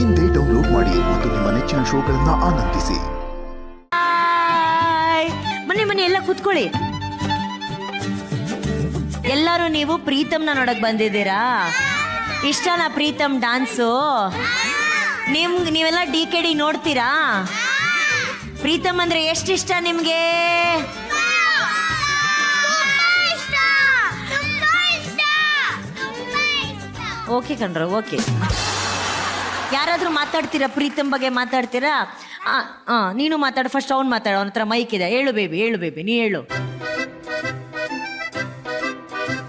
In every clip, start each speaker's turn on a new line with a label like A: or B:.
A: ಇಂದೇ ಡೌನ್ಲೋಡ್ ಮಾಡಿ ಮತ್ತು ನಿಮ್ಮ ನೆಚ್ಚಿನ ಶೋಗಳನ್ನ ಆನಂದಿಸಿ.
B: ಬನ್ನಿ ಎಲ್ಲ ಕೂತ್ಕೊಳ್ಳಿ. ಎಲ್ಲರೂ ನೀವು ಪ್ರೀತಮ್ನ ನೋಡಕ್ ಬಂದಿದ್ದೀರಾ? ಇಷ್ಟನಾ ಪ್ರೀತಮ್ ಡಾನ್ಸು? ನೀವೆಲ್ಲ DKD ನೋಡ್ತೀರಾ? ಪ್ರೀತಮ್ ಅಂದ್ರೆ ಎಷ್ಟು ಇಷ್ಟ ನಿಮ್ಗೆ? ಓಕೆ ಕಣ್ರ, ಓಕೆ. ಯಾರಾದ್ರೂ ಮಾತಾಡ್ತೀರಾ? ಪ್ರೀತಮ್ ಬಗ್ಗೆ ಮಾತಾಡ್ತೀರಾ? ನೀನು ಮಾತಾಡು. ಫಸ್ಟ್ ಅವ್ನು ಮಾತಾಡು, ಅವನ ಹತ್ರ ಮೈಕ್ ಇದೆ. ಹೇಳು ಬೇಬಿ, ನೀ ಹೇಳು.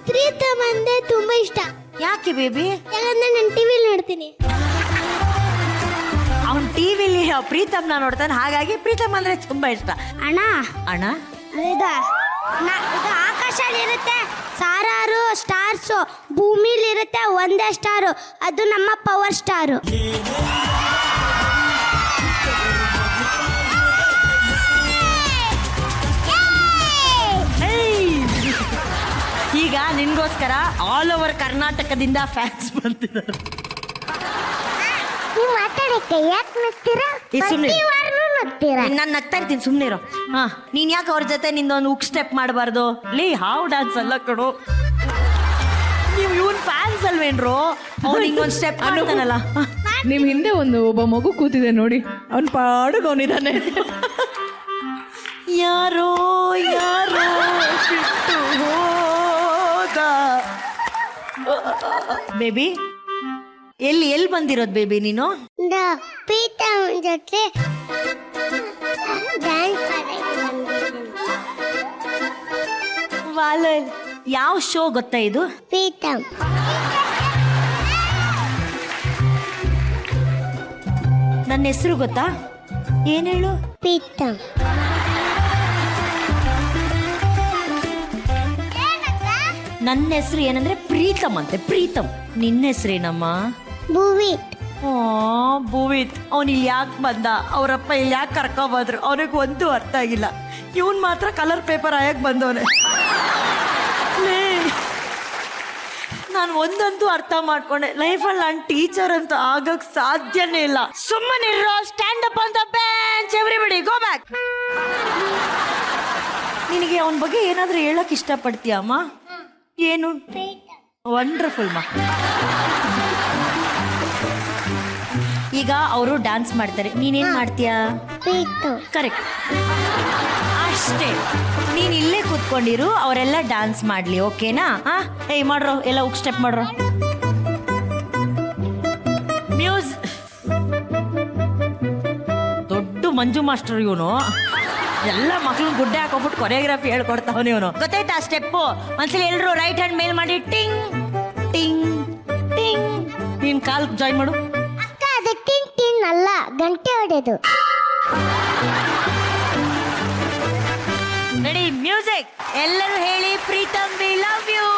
C: ಪ್ರೀತಮ್ ಅಂದ್ರೆ ತುಂಬಾ ಇಷ್ಟ.
B: ಯಾಕೆ ಬೇಬಿ?
C: ಯಾಕಂದ್ರೆ ನಾನು ಟಿವಿಲಿ ನೋಡ್ತೀನಿ.
B: ಅವ್ನು ಟಿವಿಲಿ ಪ್ರೀತಮ್ನ ನೋಡ್ತಾನೆ, ಹಾಗಾಗಿ ಪ್ರೀತಮ್ ಅಂದ್ರೆ ತುಂಬಾ ಇಷ್ಟ. ಅಣ್ಣ
C: ಇದು ಆಕಾಶಲ್ಲಿ ಇರುತ್ತೆ ಸಾವಿರಾರು ಸ್ಟಾರ್ಸು, ಭೂಮಿಲಿ ಇರುತ್ತೆ ಒಂದೇ ಸ್ಟಾರು, ಅದು ನಮ್ಮ ಪವರ್ ಸ್ಟಾರು.
B: ಈಗ ನಿನ್ಗೋಸ್ಕರ ಆಲ್ ಓವರ್ ಕರ್ನಾಟಕದಿಂದ ಫ್ಯಾನ್ಸ್ ಬಂದಿದ್ದಾರೆ.
C: ನೀವು ಮಾತಾಡಕ್ಕೆ ಯಾಕೆ ನಗ್ತೀರಾ?
B: ನಾನು ನಗ್ತಾ ಇರ್ತೀನಿ, ಸುಮ್ಮನೆ ಇರೋ. ನೀನ್ ಯಾಕೆ ಅವ್ರ ಜೊತೆ ನಿಂದೊಂದು ಉಕ್ ಸ್ಟೆಪ್ ಮಾಡಬಾರ್ದು? ಹಾವು ಡ್ಯಾನ್ಸ್ ಅಲ್ಲ ಕಣೋ, ನೀವು ಇವನ್ ಫ್ಯಾನ್ಸ್ ಅಲ್ವೇನ್ರು? ಅವ್ನು ಹಿಂಗೊಂದು ಸ್ಟೆಪ್ ಮಾಡ್ತಾನಲ್ಲ.
D: ನಿಮ್ ಹಿಂದೆ ಒಬ್ಬ ಮಗು ಕೂತಿದೆ ನೋಡಿ, ಅವ್ನ ಪಾಡುಗ ಅವನಿದ್ದಾನೆ.
B: ಯಾರೋ ಬಿಟ್ಟು ಹೋದ. ಬೇಬಿ ಎಲ್ಲಿ ಬಂದಿರೋದು ಬೇಬಿ ನೀನು?
C: ಪ್ರೀತಮ್ ಜೊತೆ ಡ್ಯಾನ್ಸ್
B: ಯಾವ ಶೋ ಗೊತ್ತಾ ಇದು?
C: ಪ್ರೀತಮ್.
B: ನನ್ನ ಹೆಸರು ಗೊತ್ತಾ? ಏನ್ ಹೇಳು?
C: ಪ್ರೀತಮ್.
B: ನನ್ನ ಹೆಸರು ಏನಂದ್ರೆ ಪ್ರೀತಮ್ ಅಂತೆ. ಪ್ರೀತಮ್. ನಿನ್ನ ಹೆಸರೇನಮ್ಮ?
C: ಭುವಿತ್.
B: ಭುವಿತ್. ಅವನು ಇಲ್ಲಿ ಯಾಕೆ ಬಂದ? ಅವರಪ್ಪ ಇಲ್ಲಿ ಯಾಕೆ ಕರ್ಕೊಬಂದ್ರು? ಅವನಿಗೆ ಒಂದು ಅರ್ಥ ಆಗಿಲ್ಲ. ಇವನ್ ಮಾತ್ರ ಕಲರ್ ಪೇಪರ್ ಆಯಕ್ ಬಂದವನೆ. ನಾನು ಒಂದಂತೂ ಅರ್ಥ ಮಾಡ್ಕೊಂಡೆ, ಲೈಫಲ್ಲಿ ನಾನು ಟೀಚರ್ ಅಂತ ಆಗಕ್ ಸಾಧ್ಯನೇ ಇಲ್ಲ. ಸುಮ್ಮನೆ stand up on the bench, everybody go back. ನಿನಗೆ ಅವನ ಬಗ್ಗೆ ಏನಾದ್ರೂ ಹೇಳಕ್ ಇಷ್ಟಪಡ್ತೀಯ ಅಮ್ಮ? ಏನು? ವಂಡರ್ಫುಲ್ ಮಾ. ಈಗ ಅವರು ಡ್ಯಾನ್ಸ್ ಮಾಡ್ತಾರೆ, ನೀನೇನ್ ಮಾಡ್ತೀಯಾ? ಕರೆಕ್ಟ್, ಅಷ್ಟೇ. ನೀನ್ ಇಲ್ಲೇ ಕೂತ್ಕೊಂಡಿರು, ಅವರೆಲ್ಲ ಡ್ಯಾನ್ಸ್ ಮಾಡ್ಲಿ, ಓಕೆನಾ? ಏಯ್ ಮಾಡ್ರೋ, ಎಲ್ಲ ಉಕ್ ಸ್ಟೆಪ್ ಮಾಡ್ರೋ. ದೊಡ್ಡ ಮಂಜು ಮಾಸ್ಟರ್ ಇವನು. ಎಲ್ಲ ಮಕ್ಳನ್ನ ಗುಡ್ಡೆ ಹಾಕೋಬಿಟ್ಟು ಕೊರಿಯೋಗ್ರಫಿ ಹೇಳ್ಕೊಡ್ತಾವನು ಇವನು. ಗೊತ್ತಾಯ್ತಾ ಸ್ಟೆಪ್ಪು? ಒಂದ್ಸಲಿ ಎಲ್ರು ರೈಟ್ ಹ್ಯಾಂಡ್ ಮೇಲ್ ಮಾಡಿ ಟಿಂಗ್ ಟಿಂಗ್ ಟಿಂಗ್. ನೀನ್ ಕಾಲ್ ಜಾಯಿನ್ ಮಾಡು.
C: ಅಕ್ಕ, ಅದು ಟಿಂಗ್ ಟಿಂಗ್ ಅಲ್ಲ, ಗಂಟೆ ಹೊಡೆದು.
B: Ready, music. ಎಲ್ಲರೂ ಹೇಳಿ, ಪ್ರೀತಮ್ ವಿ ಲವ್ ಯು.